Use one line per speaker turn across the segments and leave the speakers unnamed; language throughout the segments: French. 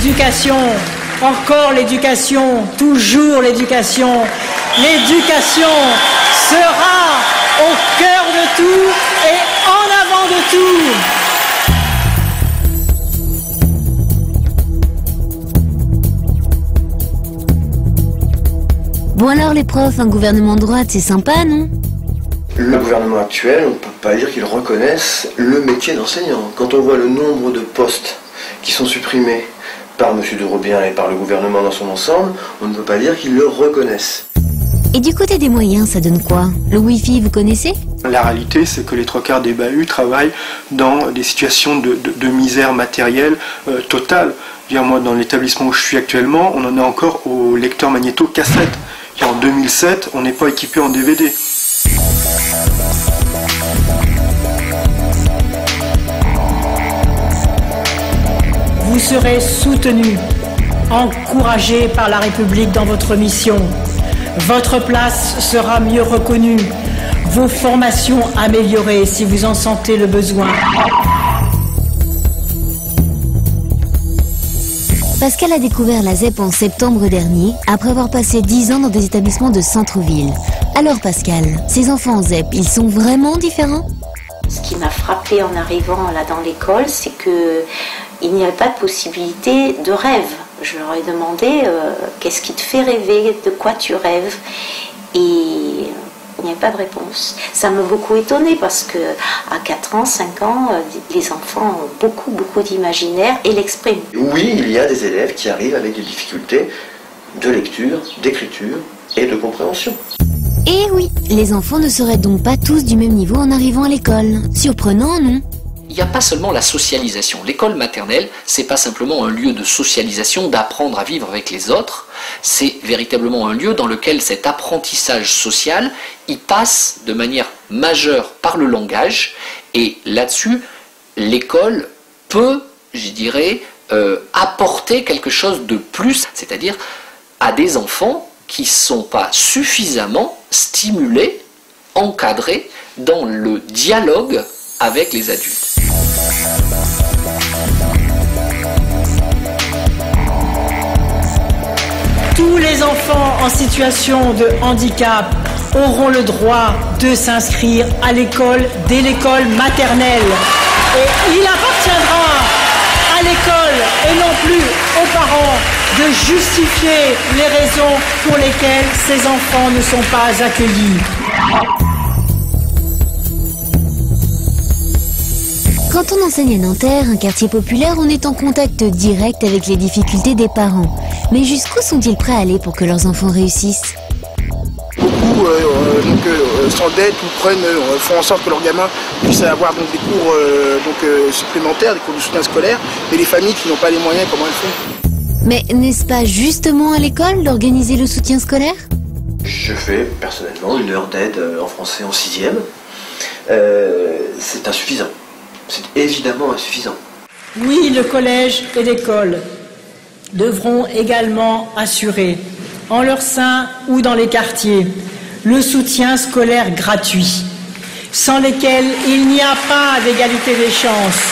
L'éducation, encore l'éducation, toujours l'éducation. L'éducation sera au cœur de tout et en avant de tout.
Bon alors les profs, un gouvernement de droite, c'est sympa, non?
Le gouvernement actuel, on ne peut pas dire qu'ils reconnaissent le métier d'enseignant. Quand on voit le nombre de postes qui sont supprimés par M. de Robien et par le gouvernement dans son ensemble, on ne peut pas dire qu'ils le reconnaissent.
Et du côté des moyens, ça donne quoi? Le Wi-Fi, vous connaissez?
La réalité, c'est que les 3/4 des bahuts travaillent dans des situations de misère matérielle totale. Moi, dans l'établissement où je suis actuellement, on en est encore au lecteur magnéto cassette. En 2007, on n'est pas équipé en DVD.
Vous serez soutenu, encouragé par la République dans votre mission. Votre place sera mieux reconnue, vos formations améliorées si vous en sentez le besoin.
Pascal a découvert la ZEP en septembre dernier, après avoir passé 10 ans dans des établissements de centre-ville. Alors Pascal, ces enfants en ZEP, ils sont vraiment différents?
Ce qui m'a frappé en arrivant là dans l'école, c'est qu'il n'y avait pas de possibilité de rêve. Je leur ai demandé qu'est-ce qui te fait rêver, de quoi tu rêves, et il n'y avait pas de réponse. Ça m'a beaucoup étonnée parce que à 4 ans, 5 ans, les enfants ont beaucoup d'imaginaire et l'expriment.
Oui, il y a des élèves qui arrivent avec des difficultés de lecture, d'écriture et de compréhension.
Et oui, les enfants ne seraient donc pas tous du même niveau en arrivant à l'école. Surprenant, non?
Il n'y a pas seulement la socialisation. L'école maternelle, c'est pas simplement un lieu de socialisation, d'apprendre à vivre avec les autres. C'est véritablement un lieu dans lequel cet apprentissage social, il passe de manière majeure par le langage. Et là-dessus, l'école peut, je dirais, apporter quelque chose de plus, c'est-à-dire à des enfants qui ne sont pas suffisamment stimulés, encadrés dans le dialogue avec les adultes.
Tous les enfants en situation de handicap auront le droit de s'inscrire à l'école dès l'école maternelle. Et il appartiendra à l'école et non plus aux parents de justifier les raisons pour lesquelles ces enfants ne sont pas accueillis.
Quand on enseigne à Nanterre, un quartier populaire, on est en contact direct avec les difficultés des parents. Mais jusqu'où sont-ils prêts à aller pour que leurs enfants réussissent?
Beaucoup s'endettent ou font en sorte que leurs gamins puissent avoir donc, des cours supplémentaires, des cours de soutien scolaire, et les familles qui n'ont pas les moyens, comment elles font?
Mais n'est-ce pas justement à l'école d'organiser le soutien scolaire?
Je fais personnellement 1 heure d'aide en français en 6e. C'est insuffisant. C'est évidemment insuffisant.
Oui, le collège et l'école devront également assurer, en leur sein ou dans les quartiers, le soutien scolaire gratuit, sans lesquels il n'y a pas d'égalité des chances.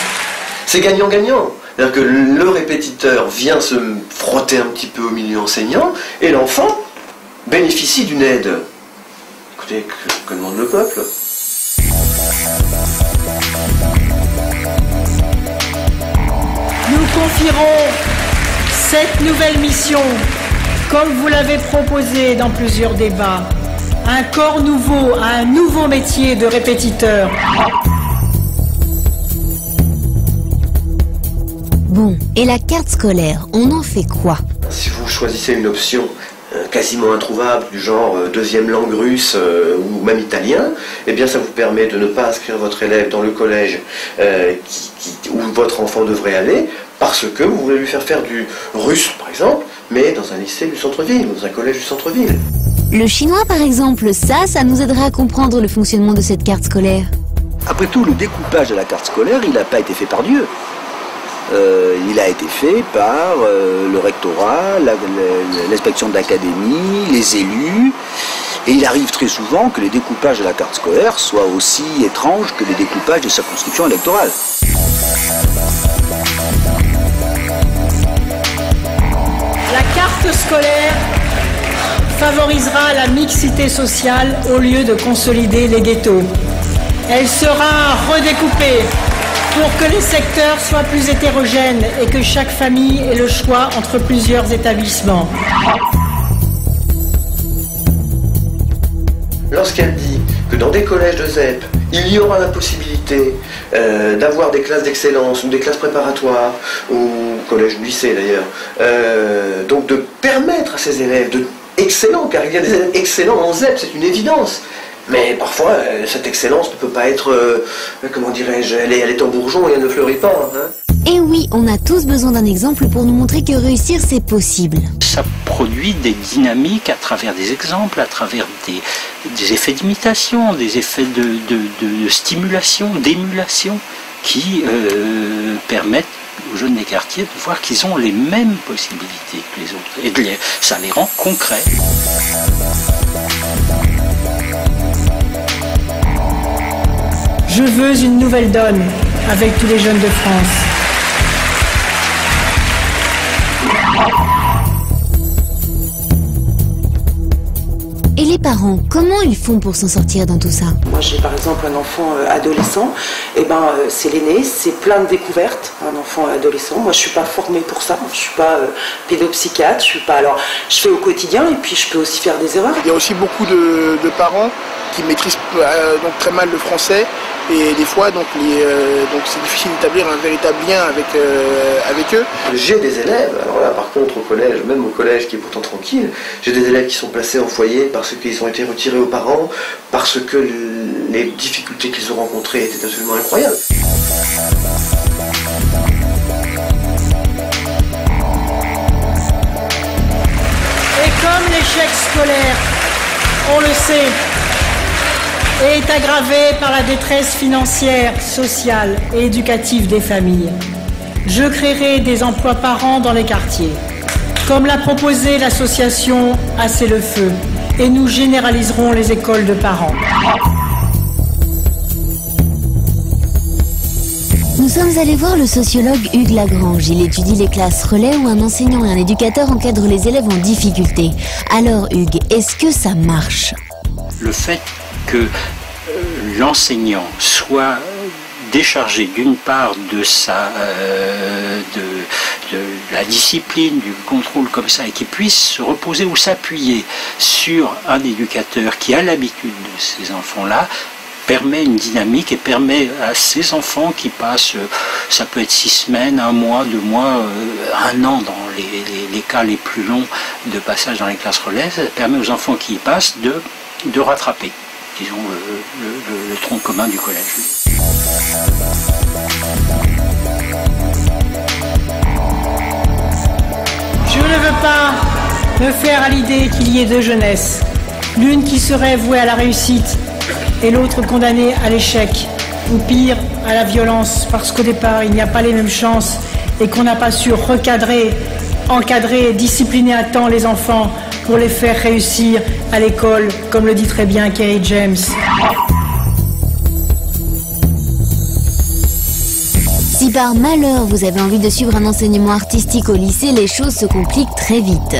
C'est gagnant-gagnant. C'est-à-dire que le répétiteur vient se frotter un petit peu au milieu enseignant et l'enfant bénéficie d'une aide. Écoutez, que demande le peuple?
Nous confierons cette nouvelle mission, comme vous l'avez proposé dans plusieurs débats, un corps nouveau, un nouveau métier de répétiteur.
Bon, et la carte scolaire, on en fait quoi?
Si vous choisissez une option quasiment introuvable du genre deuxième langue russe ou même italien, eh bien ça vous permet de ne pas inscrire votre élève dans le collège où votre enfant devrait aller, parce que vous voulez lui faire du russe par exemple, mais dans un lycée du centre-ville, dans un collège du centre-ville.
Le chinois par exemple, ça nous aiderait à comprendre le fonctionnement de cette carte scolaire.
Après tout, le découpage de la carte scolaire, il n'a pas été fait par Dieu. Il a été fait par le rectorat, l'inspection de l'académie, les élus, et il arrive très souvent que les découpages de la carte scolaire soient aussi étranges que les découpages des circonscriptions électorales.
carte scolaire favorisera la mixité sociale au lieu de consolider les ghettos. Elle sera redécoupée pour que les secteurs soient plus hétérogènes et que chaque famille ait le choix entre plusieurs établissements.
Lorsqu'elle dit que dans des collèges de ZEP, il y aura la possibilité d'avoir des classes d'excellence ou des classes préparatoires, ou collège ou lycée d'ailleurs, donc de permettre à ces élèves excellents, car il y a des élèves excellents en ZEP, c'est une évidence. Mais parfois, cette excellence ne peut pas être, comment dirais-je, elle est en bourgeon et elle ne fleurit pas. Hein.
Et oui, on a tous besoin d'un exemple pour nous montrer que réussir, c'est possible.
Ça produit des dynamiques à travers des exemples, à travers des effets d'imitation, des effets de stimulation, d'émulation, qui permettent aux jeunes des quartiers de voir qu'ils ont les mêmes possibilités que les autres. Et ça les rend concrets.
Je veux une nouvelle donne avec tous les jeunes de France.
Et les parents, comment ils font pour s'en sortir dans tout ça?
Moi j'ai par exemple un enfant adolescent, et c'est l'aîné, c'est plein de découvertes, un enfant adolescent. Moi je suis pas formée pour ça, je suis pas pédopsychiatre, je suis pas. Alors je fais au quotidien et puis je peux aussi faire des erreurs.
Il y a aussi beaucoup de parents qui maîtrisent donc très mal le français et des fois donc c'est difficile d'établir un véritable lien avec eux.
J'ai des élèves, alors là par contre au collège, même au collège qui est pourtant tranquille, j'ai des élèves qui sont placés en foyer parce qu'ils ont été retirés aux parents, parce que les difficultés qu'ils ont rencontrées étaient absolument incroyables.
Et comme l'échec scolaire, on le sait, est aggravé par la détresse financière, sociale et éducative des familles, je créerai des emplois par an dans les quartiers, comme l'a proposé l'association Assez le Feu, et nous généraliserons les écoles de parents.
Nous sommes allés voir le sociologue Hugues Lagrange. Il étudie les classes relais où un enseignant et un éducateur encadrent les élèves en difficulté. Alors Hugues, est-ce que ça marche?
Le fait que l'enseignant soit déchargé d'une part de la discipline, du contrôle comme ça, et qu'il puisse se reposer ou s'appuyer sur un éducateur qui a l'habitude de ces enfants-là, permet une dynamique et permet à ces enfants qui passent, ça peut être 6 semaines, 1 mois, 2 mois, 1 an dans les cas les plus longs de passage dans les classes relais, ça permet aux enfants qui y passent de rattraper, disons, le tronc commun du collège.
Je ne veux pas me faire à l'idée qu'il y ait 2 jeunesses, l'une qui serait vouée à la réussite et l'autre condamnée à l'échec, ou pire, à la violence, parce qu'au départ, il n'y a pas les mêmes chances et qu'on n'a pas su recadrer, encadrer et discipliner à temps les enfants pour les faire réussir à l'école, comme le dit très bien Kerry James.
Si par malheur vous avez envie de suivre un enseignement artistique au lycée, les choses se compliquent très vite.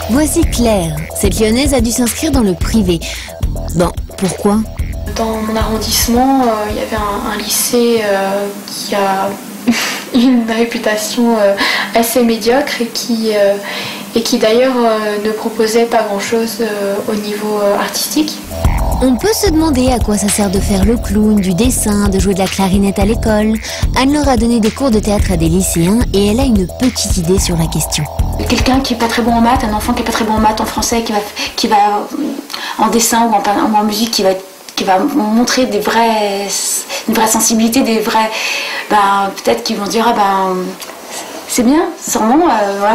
Voici Claire. Cette lyonnaise a dû s'inscrire dans le privé. Bon, pourquoi?
Dans mon arrondissement, il y avait un lycée qui a une réputation assez médiocre et qui d'ailleurs ne proposait pas grand-chose au niveau artistique.
On peut se demander à quoi ça sert de faire le clown, du dessin, de jouer de la clarinette à l'école. Anne leur a donné des cours de théâtre à des lycéens et elle a une petite idée sur la question.
Quelqu'un qui n'est pas très bon en maths, un enfant qui n'est pas très bon en maths, en français, qui va en dessin ou en musique, qui va montrer une vraie sensibilité, peut-être qu'ils vont dire c'est bien, sûrement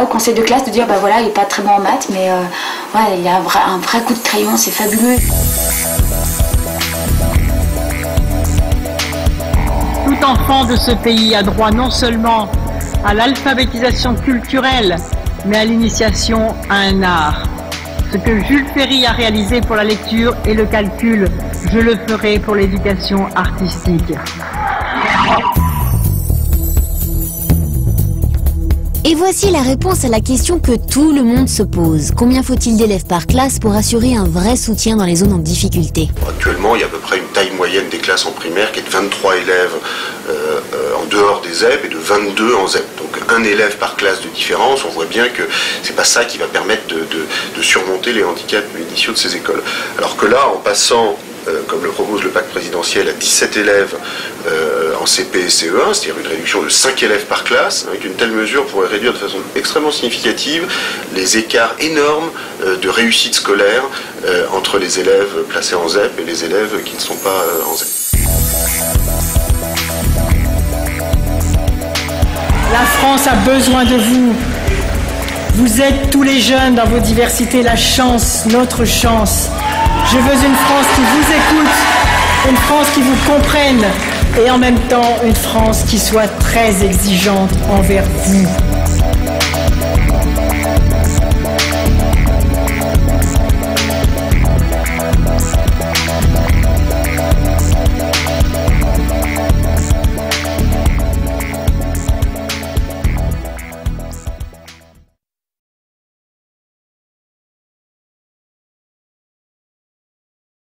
au conseil de classe de dire il n'est pas très bon en maths, mais il a un vrai coup de crayon, c'est fabuleux.
Tout enfant de ce pays a droit non seulement à l'alphabétisation culturelle, mais à l'initiation à un art. Ce que Jules Ferry a réalisé pour la lecture et le calcul, je le ferai pour l'éducation artistique.
Et voici la réponse à la question que tout le monde se pose. Combien faut-il d'élèves par classe pour assurer un vrai soutien dans les zones en difficulté?
Actuellement, il y a à peu près une taille moyenne des classes en primaire qui est de 23 élèves en dehors des ZEP et de 22 en ZEP. Donc un élève par classe de différence, on voit bien que c'est pas ça qui va permettre de surmonter les handicaps initiaux de ces écoles. Alors que là, en passant comme le propose le pacte présidentiel, à 17 élèves en CP et CE1, c'est-à-dire une réduction de 5 élèves par classe. Avec une telle mesure, pourrait réduire de façon extrêmement significative les écarts énormes de réussite scolaire entre les élèves placés en ZEP et les élèves qui ne sont pas en ZEP.
La France a besoin de vous. Vous êtes tous les jeunes dans vos diversités, la chance, notre chance. Je veux une France qui vous écoute, une France qui vous comprenne et en même temps une France qui soit très exigeante envers vous.